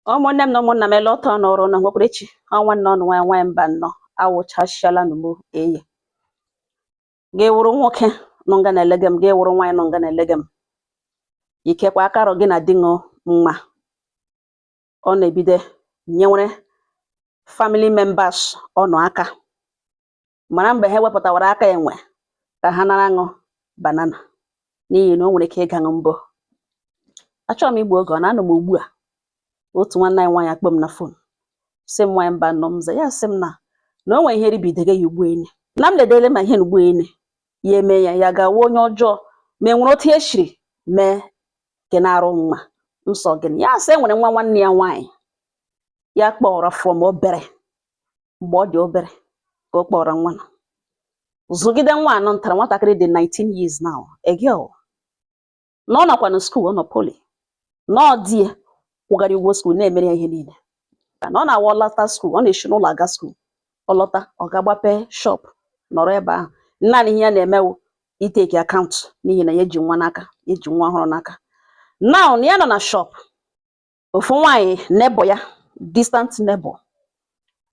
Ụmụnne m na ụmụnna m ele ọtọ nọrọ na nwekwerechi ọnwa nọ nụ nwaanyị mba nnọọ awụchasịala n'ugbo eye ga-ewuru nwoke nọ nga na-elege m ga-ewuru nwaanyị nọ nga na-elege m ikekwa akarọ gị na di ṅụ mma ọ na-ebido nyenwere family members ọnụ aka mara mgbe ha wepụtawara aka enwe ka ha nara ṅụ banana n'ihi na o nwere ike ịga ṅụ mbọ. Achọrọ m igbu oge ọ na-anọ m ugbu a otu nwanne anyị nwaanyị akpọ m na fon sị m nwaanyị mba nnọọ m za ya sị m na o nwere ihe ribidege ya ugbu enyi na m ledele ma ihe na ugbu enyi ya eme ya gawa onye ọjọọ ma enwere otu eshiri mee ke na-arụ mma nsọ gịnị ya sị enwere nwa nwanne ya nwaanyị ya kpọrọ from obere mgbe ọ dị obere ka ọ kpọrọ nwa zụgide nwa anọ ntara nwatakịrị dị 19 years now a girl na ọ nọkwa na skuul ọ nọ poli na ọ dị ya kwụgara ụgwọ skuul na-emere ya ihe niile na ọ na-awa ọlọta skuul ọ na-eshi n'ụlọ aga skuul ọ lọta ọ ga-agbape shop nọrọ ebe ahụ naanị ihe ya na-emewu iteki akaụntụ n'ihi na ya eji nwa n'aka eji nwa ọhụrụ n'aka now na ya nọ na shop ofu nwaanyị nebo ya distant nebo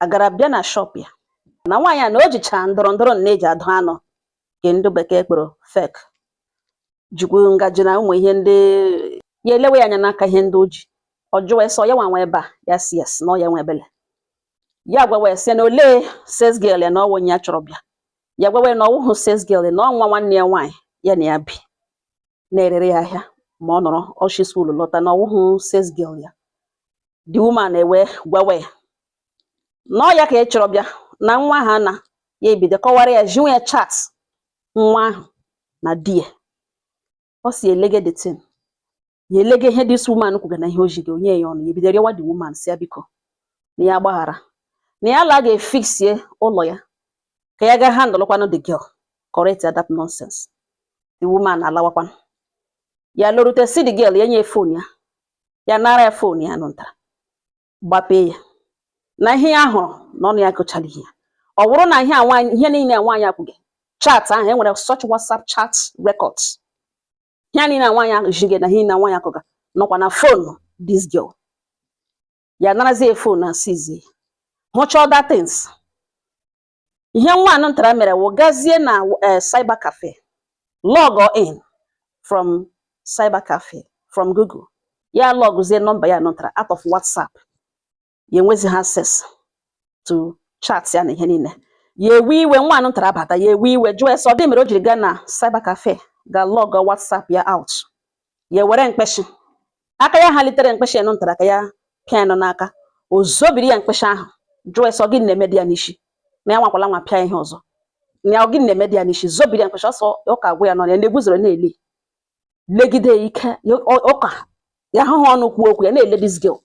agara bịa na shop ya na nwaanyị a na o jicha ndọrọ ndọrọ na-eji adụ anọ nke ndị bekee kpọrọ fake jikwa ngaji na ụmụ ihe ndị ya elewe ya anya n'aka ihe ndị o ji ọ jụọ sọ ya nwa ebe a ya si yes na ọ ya nwe ebele ya gwawe sị na ole sales girl ya na ọwụ onye ya chọrọ bịa ya gwawe na ọwụhụ sales girl na ọnwa nwanne ya nwaanyị ya na ya bi na-erere ya ahịa ma ọ nọrọ ọshi skuul lọta na ọwụhụ sales girl ya the woman ewe gwawe na ọ ya ka ị chọrọ bịa na nwa ha na ya ebido kọwara ya jinwe ya chat nwa ahụ na di ya ọ si elege the thing ya elege ihe this woman kwuga na ihe o jigo onye ya ọnụ ya ebido rịọwa the woman si ya biko na ya gbaghara na ya la ga-efixie ụlọ ya ka ya ga handle kwanụ the girl correct that nonsense. The woman alawakwanụ ya lorute si the girl ya nye phone ya ya nara ya phone ya nụ ntara gbapee ya na ihe ya hụrụ na ọnụ ya gụchara ihe ọ bụrụ na ihe niile nwaanyị akwụghị chat ahụ enwere such WhatsApp chat records ihe niile nwaanyị ahụ jige na ihe na nwaanyị akụga nọkwa na phone this girl ya narazie phone na sizie hụcha other things ihe nwa anụ ntara mere wụ gazie na cyber cafe log in from cyber cafe from Google ya logzie nọmba ya nọtara out of WhatsApp ya enwezi access to chat ya na ihe niile ya ewe iwe nwa anụ ntara abata ya ewe iwe jụọ ese ọ dị mere o jiri gaa na cyber cafe ga log WhatsApp ya out ya were mkpeshi aka ya halitere mkpeshi anụ ntara ka ya pịa nọ n'aka o zobiri ya mkpeshi ahụ jụọ ese ọ gị na-eme dị ya n'isi na ya nwakwala nwa pịa ihe ọzọ na ọ gị na-eme dị ya n'isi zobiri ya mkpeshi ọsọ ụka agwụ ya nọ ya na-eguzoro na-eli legide ike ụka ya hụhụ ọnụ kwuo okwu ya na-ele this girl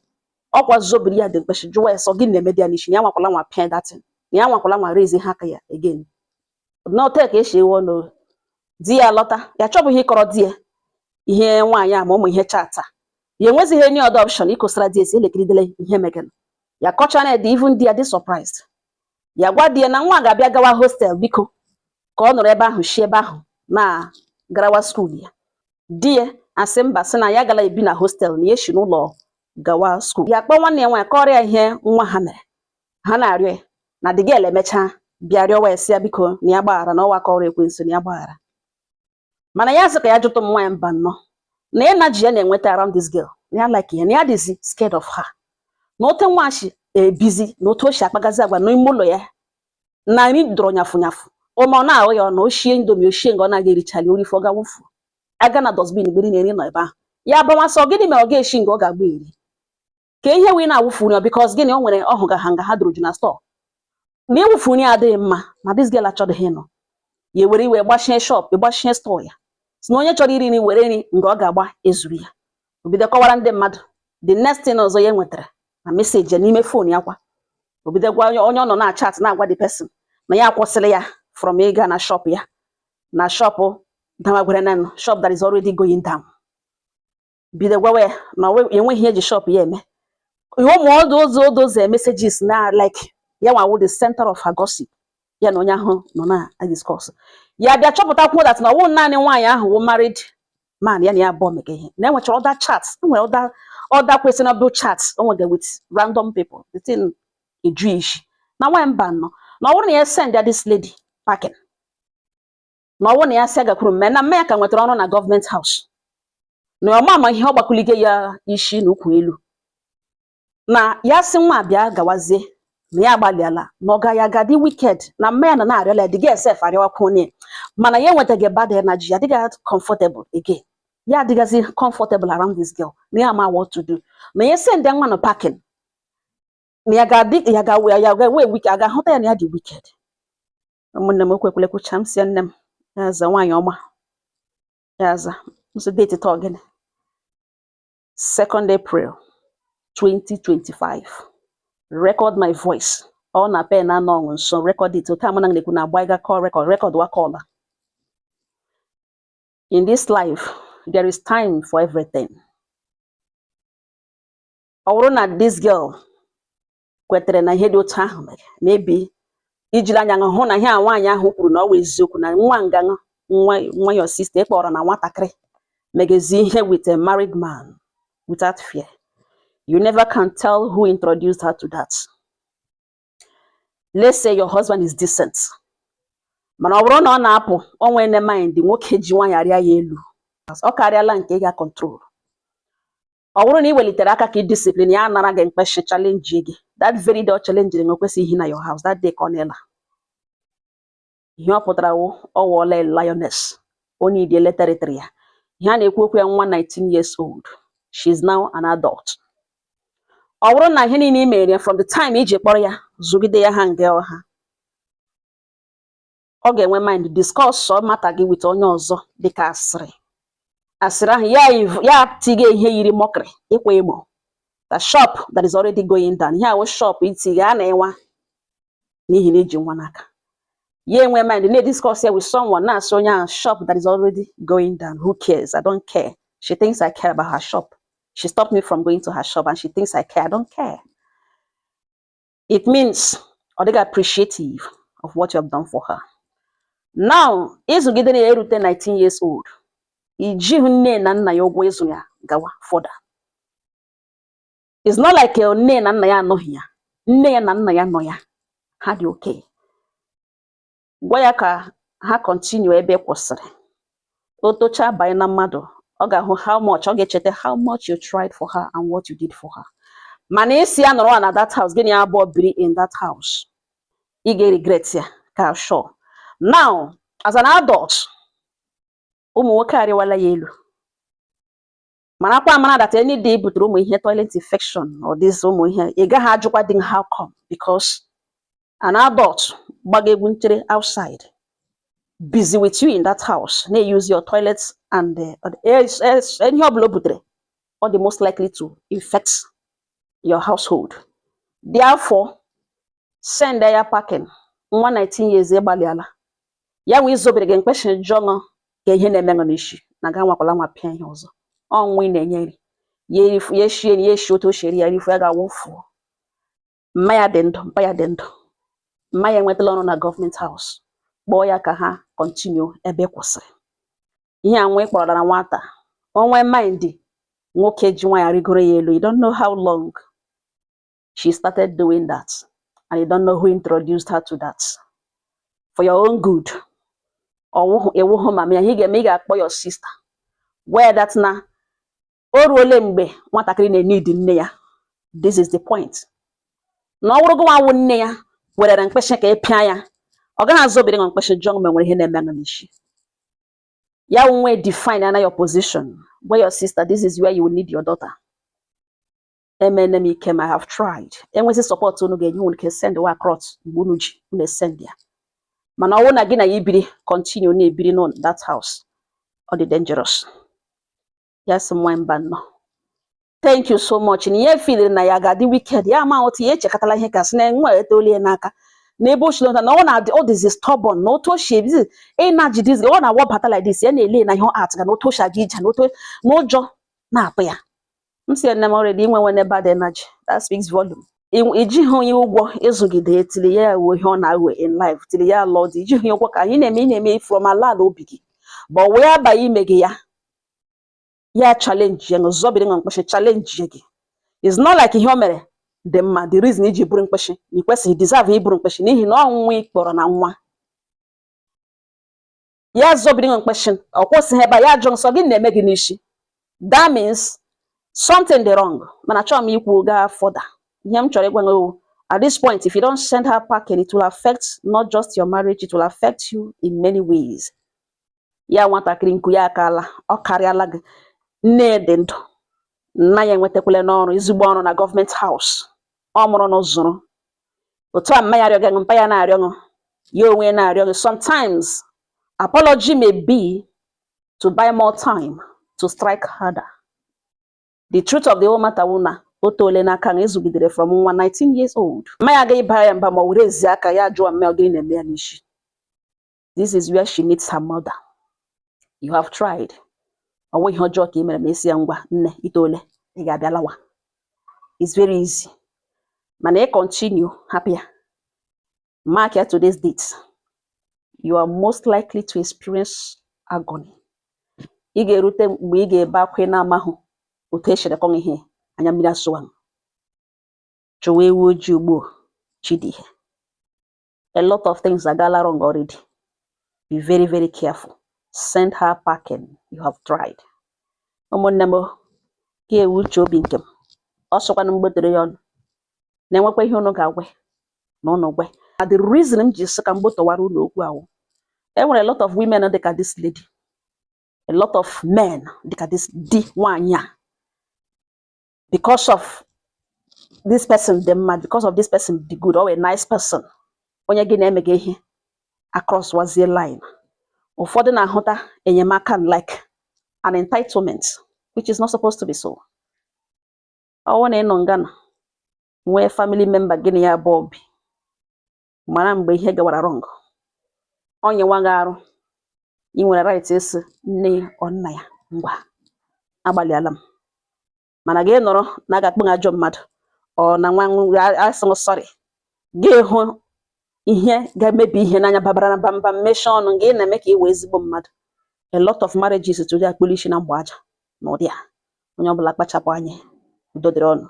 ọkwa zobiri ya dị mkpeshi jụọ ese ọ gị na-eme dị ya n'isi na ya nwakwala nwa pịa datin na ya nwakwala nwa raise ha aka ya again n'ote ka esi ewe ọnụ di ya lọta ya chọbụghị ịkọrọ di ya ihe nwaanyị a ma ụmụ ihe chata ya enwezighị any other option ịkosara di esi elekidele ihe megana ya kọcha na ede even di ya dị surprised ya gwa di ya na nwa ga-abịa gawa hostel biko ka ọ nọrọ ebe ahụ shi ebe ahụ na garawa skuul ya di ya asị mba sị na ya gala ebi na hostel na ya eshi n'ụlọ gawa skuul ya kpọọ nwanne ya nwaanyị kọrọ ya ihe nwa ha mere ha na-arịọ ya na the girl emechaa bịa rịọwa ya sị ya biko na ya gbaghara na ọwa kọrọ ekwensu na ya gbaghara mana ya sị ka ya jụtụ m nwaanyị mba nnọọ na ya na ji ya na-enweta around this girl na ya like ya na ya dịzi scared of her na ote nwachi ebizi na otu o si akpagazi agwa n'ime ụlọ ya na nri dọrọ nyafụ nyafụ ụma ọ na-ahụ ya ọ na ochie indomi ochie nga ọ na-aga erichali orifo ọ ga-awụfu aga na dosbin gbiri na-eri nọ ebe ahụ ya gbanwasị ọ gịnị mere ọ ga-eshi nga ọ ga-agba eri ka ihe wee na-awụfu nri because gịnị o nwere ọhụ ga ha nga ha dụrụ ju na store na ịwụfu nri adịghị mma na this girl achọdịghị ịnọ ya were iwe gbachie shop gbachie store ya si na onye chọrọ iri nri were nri nga ọ ga-agba ezuru ya obido kọwara ndị mmadụ the next thing ọzọ ya nwetara na meseji n'ime fon ya kwa obido gwa onye ọ nọ na chat na-agwa the person na ya akwụsịrị ya from ịga na shop ya na shop damagwere na shop that is already going down bido gwawe na enweghị ihe eji shop ya eme ụmụ odoze messages na like ya nwa the center of her gossip ya na onye ahụ nọ na discuss ya bịa chọpụtakwu that na ọwụ naanị nwaanyị ahụ wụ married man ya na ya abụọ mega ihe na enwechara other chats enwere other questionable chats with random people. The thing is Jewish. Now when ban no one here send this lady packing. No one here said men na me can wet on a government house. No mama he obakulige ya ishi n'ukwu elu. Na ya si nwa bia gawazie na ya gbaliala na oga ya gadi wicked na men na arịọla the girl self arịọwa kwone mana ya nwetaghị bad energy adịghị comfortable again ya adịghịzi comfortable around this girl na ya ma what to do na ya send nwa no packing na ya ga we wicked aga hụta ya na ya dị wicked ụmụnne m okwekwele kwucha m sie nne m ya za nwaanyị ọma ya za nso date to again 2nd April 2025 record my voice all na pen and on so record it time na neku na agba call record wa call. In this life there is time for everything. Ọwụrụ na this girl kwetere na ihe dị otu ahụ mere maybe ijiri anya hụ na ihe a nwaanyị ahụ kwuru na ọ wụ eziokwu na nwa nganga nwa your sister kpọrọ na nwatakịrị megezi ihe with a married man without fear. You never can tell who introduced her to that. Let's say your husband is decent. Mana ọ bụrụ na ọ na-apụ onwe na mind nwoke ji nwaanyị arịa ya elu. Ọ karịala nke ga control. Ọ bụrụ na ị welitere aka ka discipline ya nara gị mkpeshi challenge gị. That very day challenge na kwesịghị na your house that day Cornela. Ihe ọ pụtara ọ wụọla lioness. Only the territory ya. Ihe a na-ekwu okwu ya nwa 19 years old. She is now an adult. Ọ bụrụ na ihe niile mere from the time iji kpọrọ ya zugide ya ha nge ọha ọ ga-enwe mind discuss so mata gị with onye ọzọ dịka asịrị ahụ ya tige ihe yiri mockery ịkwa emo the shop that is already going down here was shop itige a na-enwa n'ihi na eji nwa n'aka ya enwe mind na discuss with someone na asị onye shop that is already going down. Who cares? I don't care. She thinks I care about her shop. She stopped me from going to her shop and she thinks I care. I don't care. It means they are appreciative of what you have done for her. Now, Izu Gidene Erute 19 years old. Ijihune na nna ya ogwo ezu ya gawa further. It's not like nne na nna ya no here. Nne ya na nna ya no ya. Ha dị okay. Gwa ya ka ha continue ebe kwụsịrị. Otocha banye na mmadụ. How much? How much you tried for her and what you did for her. Manisi and run at that house, getting about be in that house. You get regrets here, sure. Now, as an adult, carry wala yelu. Manapa mana that any day but room here toilet infection or this room here. You got how come? Because an adult bagay outside. Busy with you in that house, they use your toilets and any or the most likely to infect your household. Therefore, send their packing 119 years ebaliala. Ya we zo begin question jono ke ihe na-eme ngonishi na ga nwakwala nwa pia ihe ọzọ. Onwe na-enye ye shie ni ye shi oto sheri ya rifu ya ga wofu. Maya dendo, Maya enwetala ọrụ na government house. Boya ka ha continue ebe kwụsịrị. Ihe anwe kpọrọ na nwata. Onwe mind nwoke ji nwa ya rigoro ya elu. You don't know how long she started doing that. And you don't know who introduced her to that. For your own good. Ewu mama ya hige akpọ your sister. Where that na o ruole mgbe nwatakịrị na-need nne ya. This is the point. Na ọ wụrụ gwa nne ya were mkpeshi ka epia ya. Ogana zobiri on question John when he never ya won't define your position. Where your sister, this is where you will need your daughter. MNM came, I have tried. And when support to get you can send the across Bunuji, send ya. Man, I won't again a continue near being on that house or the dangerous. Yes, some wine ban. Thank you so much. In your feeling na yaga the wicked, ya ma oti ye chekatala hekas na nwa etoli naka. Nebo she don't know all this is stubborn. No to she this energy this all na what battle like this. Any lay na your art no to shagija no to no jo na apia. Msi na already when bad energy. That speaks volume. Iji hon you ugwo ezugide till ya we hon awe in life till ya Lord iji hon ugwo ka yin eme from Allah obigi. But where by imege ya ya challenge ya zobiri ngo mkpeshi challenge gị. It's not like ihe o mere dị mma, the reason iji buru mkpeshi i kwesịghị deserve iburu mkpeshi n'ihi na ọnwụnwa ikpọrọ na nwa ya zobiri ngo mkpeshi ọ kwụsịghị ebe ya jụ nsọ gị na-eme gị n'isi. That means something dị wrong. Mana chọrọ m ikwu gaa further. Ihe m chọrọ ịgwa gị at this point, if you don't send her packing, it will affect not just your marriage, it will affect you in many ways. Ya nwatakịrị nku ya akala ọ karịala gị nne dị ndụ nna ya enwetakwala n'ọrụ ezigbo ọrụ na gọọmenti haus ọ mụrụ n'ụzụrụ otu a mma ya arịọ gị mpa ya na-arịọ gị ya onwe na-arịọ gị. Sometimes apology may be to buy more time to strike harder. The truth of the whole matter wụ na o toole n'aka na ezugidere from nwa 19 years old. Mma ya agaghị bara ya mba ma were ezi aka ya jụọ mme ogiri na-eme ya n'isi. This is where she needs her mother. You have tried. Ọ nweghị ihe ọjọọ ka ị mere ma esi ya ngwa nne itoole ị ga-abịa lawa. It's very easy. Mana ị continue happy ya. Mark ya today's date. You are most likely to experience agony. Ị ga-erute mgbe ị ga-ebe akwa na-amahụ otu echere kọ ihe anya mmiri asụwa. Chọwa ewu ojii ugbo chidihe. A lot of things agala wrong already. Be very, very careful. Send her packing. You have tried. Ụmụnne m ka ewu uche obi nke m ọ sọkwa na mgbetere ya ọnụ na-enwekwa ihe unu ga-agwe na unu gwe. The reason m ji sị ka mgbotọwara unu okwu ahụ enwere a lot of women dịka this lady, a lot of men dịka this di nwanyị a, because of this person dị mma, because of this person dị good, or a nice person, onye gị na-emega ihe across wazie line. Ụfọdụ na-ahụta enyemaka like an entitlement, which is not supposed to be so. Ọ na ịnọ nga na nwee family member gị na ya bụ obi mara mgbe ihe gawara wrong, onye nwa gị arụ ị nwere right isi nne ọ nna ya ngwa agbalịala m. Mana gị nọrọ na aga-akpụ ajọ mmadụ ọ na nwa asị sorry gị hụ ihe ga-emebi ihe n'anya babara na bamba mmesha ọnụ gị na-eme ka ị wee ezigbo mmadụ. A lot of marriages today akpụrụ isi na mgbe aja n'ụdị a. Onye ọbụla kpachapụ anya. Udo dịrị ọnụ.